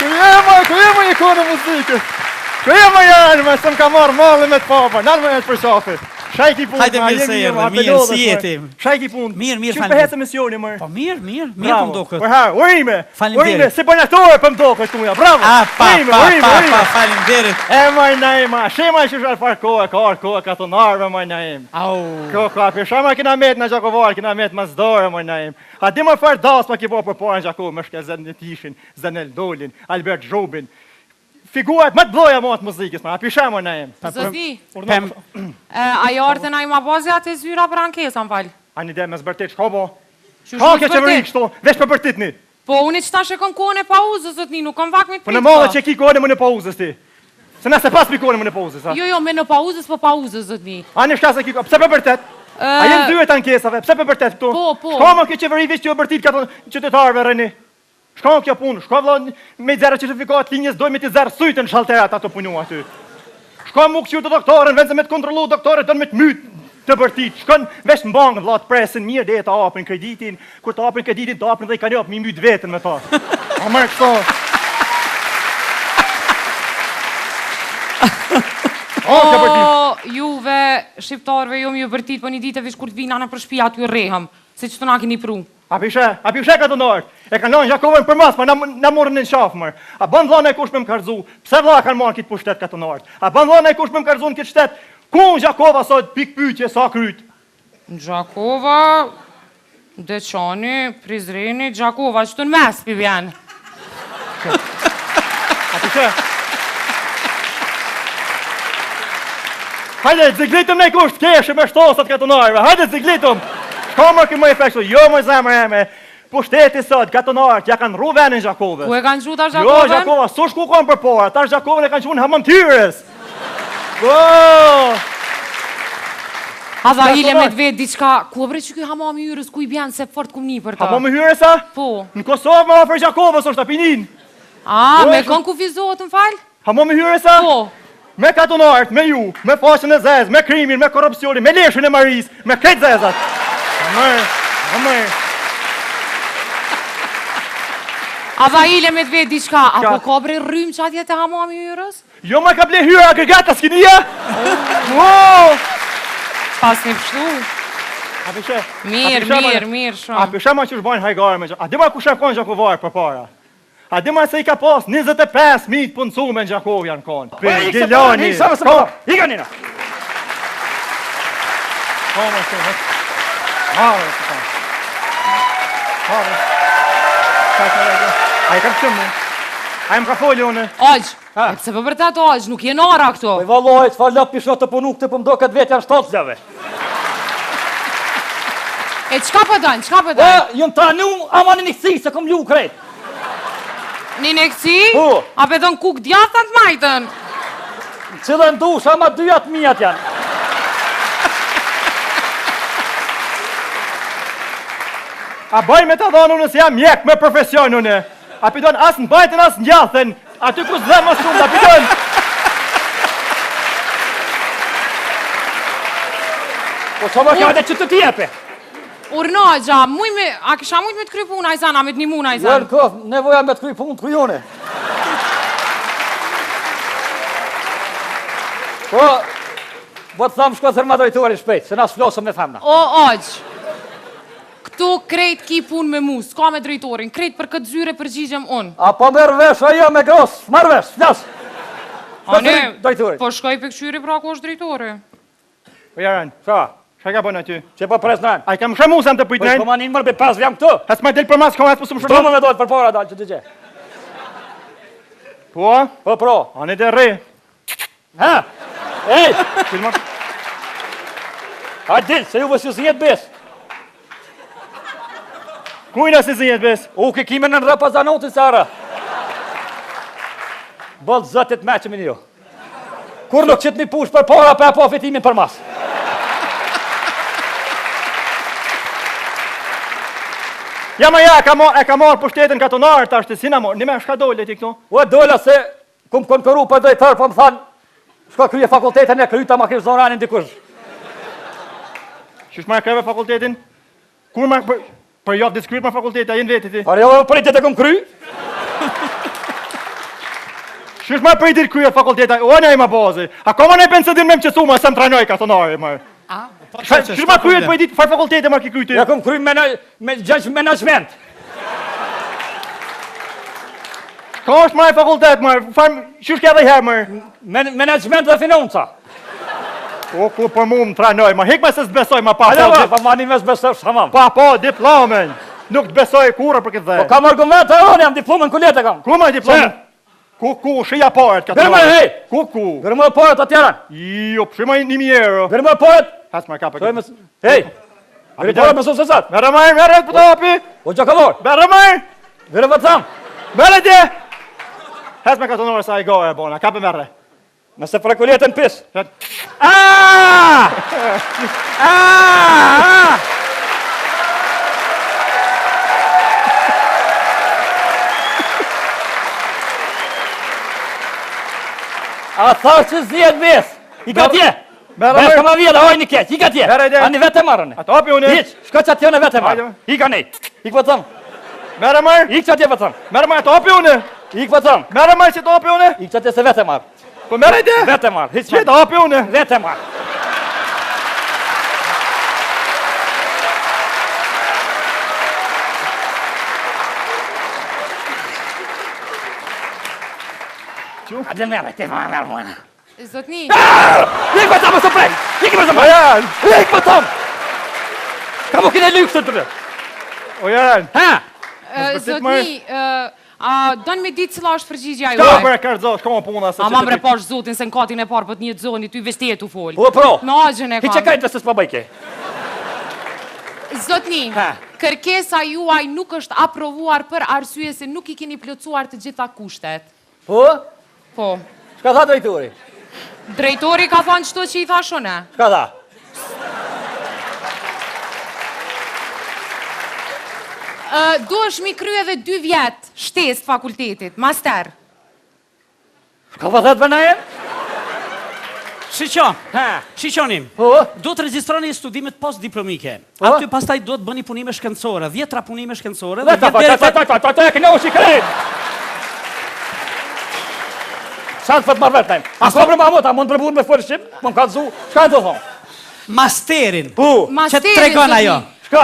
Ku jema i kone muzikës? Ku jema janë me se më ka marrë mallë me të papa, nalë me e të përshafi. Shajki punë, hajde mirë se erdhe, mirë, si jeti? Shajki punë. Mirë, që pëhecë misioni, mërë. Po mirë po mdokët. Përha, urime, Faleminderit. si banjaktore për mdokët këmuja, bravo. Pa, faleminderit. E maj naima, shema që shal far kohë, ka të narve maj naim. Au. Ka, për shama kina met në Gjakovar, kina met mas dore maj naim. A di më far das ma ki po për porën Gjakov, më shke Zënë Tishin, Zanel Dolin, Albert Zhobin. Figurat më të bloja më të muzikës, a pisha më në emë. Zëzni, ajo artë në i ma bazi atë zyra për ankesa, më falë. A një dhe me zbërtit, shko bo? Shko ke qeveri kështu, vesh për bërtit një. Po, unë që ta shekon kone pauzës, zëtni, nuk kam vak me të Po në mollë që ki kone më në pauzës ti. Se nëse pas pi kone më në pauzës, a? Jo, me në pauzës, po pauzës, zëtni. A një shka se ki kone, pse për bërtet? A jenë dyret ankesave, pse për bërtet këtu? Po. Shko më ke qeveri vesh që o bërtit këtë qytetarve rëni. Shko kjo punë, shko vëlla me zera certifikat linjës doj me t'i zerë sujtën shalterat ato punu aty. Shko mu këqyu të doktorën, vend se me të kontrolu doktorët të me të mytë të bërtit. Shkon vesh në bankë, vëlla të presin mirë dhe të aprin kreditin, kur të aprin kreditin, të aprin dhe i ka njop, mi mytë vetën me ta. A mërë kështo. O, juve, shqiptarve, jo mi ju bërtit, po një ditë e vish kur të vina në për shpia aty rehëm, se që të na keni pru. A pishe ka të nërtë, e ka nënë Gjakovën për mas, ma në morën në shafë mërë. A ban vla në e kush me më karzu, pse vla kanë marë kitë pushtet ka të nërtë? A ban vla në e kush me më karzu në kitë shtet, ku në Gjakova sot pik pyqje, sa kryt? Gjakova, Deçani, Prizreni, Gjakova, që të në mes pi vjen. A pishe? Hajde, ziglitëm në e kush të keshë me shtosat ka të nërëve, hajde ziglitëm! Shko më këmë e pekështu, jo më zemër e me, pushteti sot, gatonarët, ja kanë ru venin Gjakovës. Ku e kanë gju ta Jo, Gjakovën? Gjakova, su shku kanë për pora, ta Gjakovën e kanë gju në Hamamtyres. Ava hile me të vetë diçka, ku bre që kjo Hamami Hyrës, ku i bjanë se fort kum një për ta? Hamamtyres a? Po. Në Kosovë më afer Gjakovës është apinin. A, me kënë kufizohet në falë? Hamamtyres a? Po. Me katonarët, me ju, me fashën e zezë, me krimin, me korupcionin, me leshën e maris, me këtë zezat. Amër. Ava hile me të vetë diçka, apo ka bre rrymë që atje të Hamami Hyrës? Jo ma ka ble hyra agregata s'kinia? Pas një pështu. A pishe? Mirë, shumë. A pishe ma që shbojnë hajgare me Gjakovë. A di ma ku shakon Gjakovar për para? A di ma se i ka pas 25.000 punësu me në Gjakovë janë konë. Për Gjelani. Ika nina. A i kam shumë në? A i më ka folë une? Aqë, e pëse për vërtet aqë, nuk jenë ara këto. Po i valoj, s'fa lëp pisho të punu këtë për mdo këtë vetë janë 7 zjave. E qka për dojnë, Jënë ta nu, ama një kësi, se kom lu krejt. Një në kësi? Po. A për dojnë kuk djatën të majtën? Cilë ndush, ama 2 mijat janë. A bëj me të dhonë unë se jam mjek me profesion unë. A pëjdojnë asë në bajtën, asë në gjathen. Aty ku s'dhe më shumë, a pëjdojnë. Po që më kjade që të tjepe? Urnagja, a kisha mujt me të kry puna i zanë, a me të një muna i zanë? Jërë këf, nevoja me të kry punë të kryone. Po, të thamë shko thërma drejtori shpejt, se nas flosëm me thamna. O, aqë, këtu krejt ki pun me mu, s'ka me drejtorin, krejt për këtë zyre përgjigjem unë. A po mërë vesh ajo me gros, mërë vesh, flas. Po shkoj për këqyri pra ku është drejtori. Po jaran, shka ka bënë aty? Që po pres nën. A i kam shamu sa më të Po pëjtënën? shko ma njën mërë be 5 vjam këtu. Has ma del për mas, kom has pësë më Shto shërdo? me dojtë për para dalë që të gje. Po? Po pro. A një të rri. Ha? Ej, Filma. a dil, se ju vësë jetë bes. Kujna si zinjet bes? U ke kime në rëpa zanotin sara. Bëllë zëtit me që minë jo. Kur nuk qëtë mi push për para, pa po fitimin për mas. Ja ma ja, e ka marrë pushtetin katonarë tash të sina morë. Nime, shka dole ti këtu? Ua dola se, kum konkuru për drejtar, po më thanë, shka kryje fakultetin e kryta ma kishë zonanin dikush. Qysh ma e kreve fakultetin? Kur ma... Për jo diskrit me fakulteta, jenë veti ti. Pare jo pritet e kom kry. Shish ma për i dirë kryet fakulteta, o ne ima bozi. A koma ne pensë din me më qësu ma se më trajnoj ka tonari, ma. Shish ma kryet për i ditë far fakultete ma ki kryti. Ja kom kry me judge management. Ka është ma e fakultet, ma, shish ke edhe herë, ma. Management dhe financa. Ku për mu më trajnoj, ma hik me se s'besoj, ma pa Pa mani me s'besoj, shamam. Pa diplomen, nuk të besoj kura për këtë dhe. Po kam argumente, unë jam diplomën kullete kam. Ku ma diplomen? Ku, shia paret këtë Verë më hej! Ku? Verë më paret atjera. Jo, shima 1.000 euro. Verë më paret. Has më ka për këtë. Hej! Verë paret me sosesat. Merë mërë, merë për të hapi. O gjakalor. Merë mërë. Verë vëtsam. Merë dhe. Has më ka të nore sa i gojë e bona, ka për merë. Nëse për kulletën pis. A thash që zjedh mes. I ka tje. Besh ka ma vjeda, oj një keq. I ka tje. A një vete marrën. A të hapi unë. Hiq, shko që atje në vete marrë. I ka nej. Ik vëtsam. Merë mërë. Ik që atje vëtsam. Merë mërë, të hapi unë. Ik vëtsam. Merë mërë që të hapi unë. Ik që atje se vete marrë. Po merë dhe. Vete marrë. Që të hapi unë. Vete marrë. A dhe merë, te marrë mëna. Zotni. Lik më thamë së prej! Lik më thamë! Lik më thamë! Ka mu kine lykë së të rrë. O janë. Ha? Zotni, a don me ditë cila është përgjigja Ka juaj? për e kërdzo, shko më puna. A ma mrepash zotin se në katin e parë për të një zoni, ty vestetu fol. Po, pro. Me agjën e Hi që kam. kajtë se s'pa bëjke. Zotni, Ha. kërkesa juaj nuk është aprovuar për arsye se nuk i keni plotësuar të gjitha kushtet. Po? Po. Shka tha drejtori? Drejtori ka thënë çdo që i thashone. Shka tha? Duhesh mi kry edhe 2 vjet shtesë fakultetit, master. Shka pa thëtë për najem? Shiqo, Ha? shiqonim. Po? Do të regjistroni studimet post-diplomike. Po? Aty pastaj do të bëni punime shkencore, 10 punime shkencore. Dhe ta fa, ta e këne u shi krejt! Shanë fëtë marrë vetë najmë. A s'ka për Mahmut, a mund përbun me folë shqip? Më më ka të zu, shka e të thonë? Masterin. Po? Që të tregon ajo. Shka?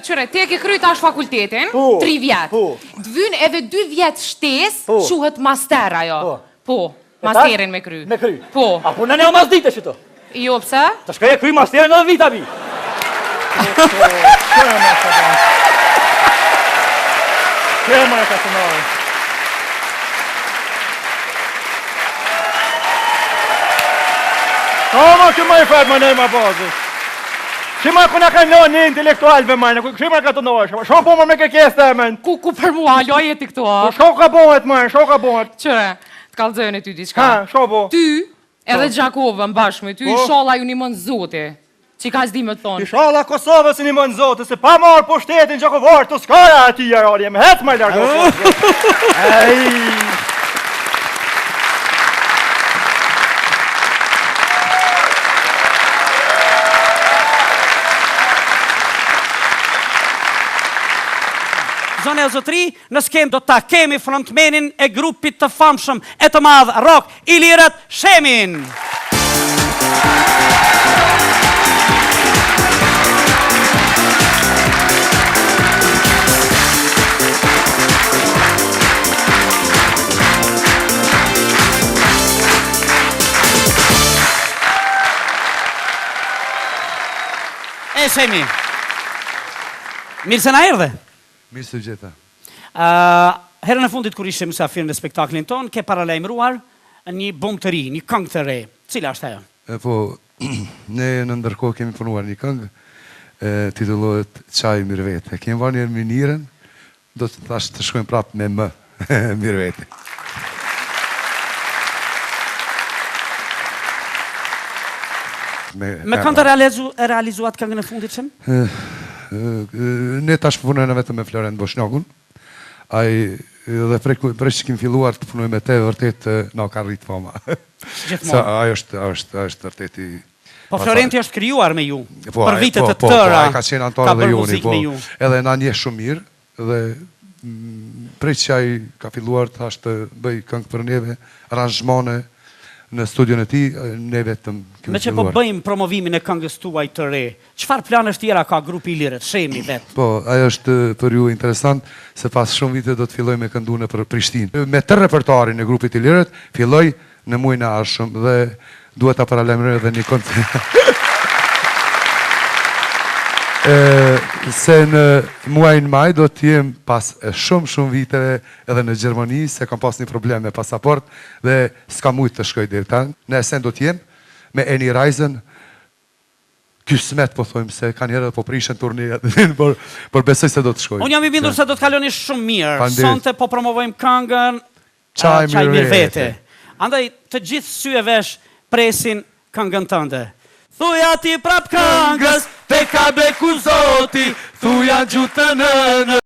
Qëre, te ke kry tash fakultetin, Po. 3 vjet. Po. Dvyn edhe 2 vjet shtesë, Po. quhet master ajo. Po. Po, masterin me kry. Me kry? Po. A punën e o mas dite që to? Jo, pse? Të shka e kry masterin edhe vita bi. Kërë më e ka të nore. Kama që më i fërë më nejë më bazë. Që më këna ka në një intelektualve më, që më ka të nore. Shko po më me kërkes të emen. Ku për mua, lo jeti këtu, a? Shko ka bohet më, shko ka bohet. Qëre, të kalzojnë e ty diçka. Ha, shko po. Ty, edhe Gjakovën bashkë me ty, Po. sholla ju një mënë zoti. Që ka zdi me të thonë. Ishala Kosovës një më në zotë, se pa marë po shtetin Gjakovar, të skaja ati jarali, me hetë më lërgo. Zone e zotri, në skem do ta kemi frontmenin e grupit të famshëm e të madh rock, Ilirët Shemin. E Shemi, mirë se na erdhe. Mirë së gjeta. Herën e fundit kur ishte mysafir në spektaklin ton, ke paralajmëruar një bombë të ri, një këngë të re. Cila është ajo? Po, ne në ndërkohë kemi punuar një këngë, titullohet Qaj mirë vete. Kemi varë njerë miniren, do të thash të shkojmë prapë me më mirë vete. Me këngë të realizuat këngën e fundit qëmë? Ne tash punojnë vetëm me Florent Boshnjakun. Ai dhe prej që kemi filluar të punojmë me te, vërtet na ka rritë fama. Gjithmonë. Ajo është vërtet Po Florenti është krijuar me ju, Po, për vitet të po, tëra, ai ka qenë antar dhe bërë juni, muzikë po. me ju. Edhe na njeh shumë mirë dhe prej që ai ka filluar thash të bëj këngë për neve, aranzhmane në studion e tij, ne vetëm kemi Me që po bëjmë promovimin e këngës tuaj të re, çfarë planesh tjera ka grupi Ilirët, Shemi vetë? Po, ajo është për ju interesant, se pas shumë vite do të filloj me këndu në për Prishtinë. Me tërë repertoarin e grupit Ilirët, filloj në muajin e ardhshëm dhe duhet ta paralajmëroj edhe një koncert. Se në muajin maj do të jem pas shumë viteve edhe në Gjermani, se kam pas një problem me pasaport dhe s'ka mujt të shkoj deri tani. Në esen do të jem me Eni Reisen, kysmet po thojmë se kanë herë po prishën turneja, por besoj se do të shkoj. Unë jam i bindur se do të kaloni shumë mirë. Faleminderit. Sonte po promovojmë këngën Çaj mirë vete. Andaj të gjithë sy e vesh presin këngën tënde. Thuja ti prap këngës, te ka beku zoti, thuja gjutën në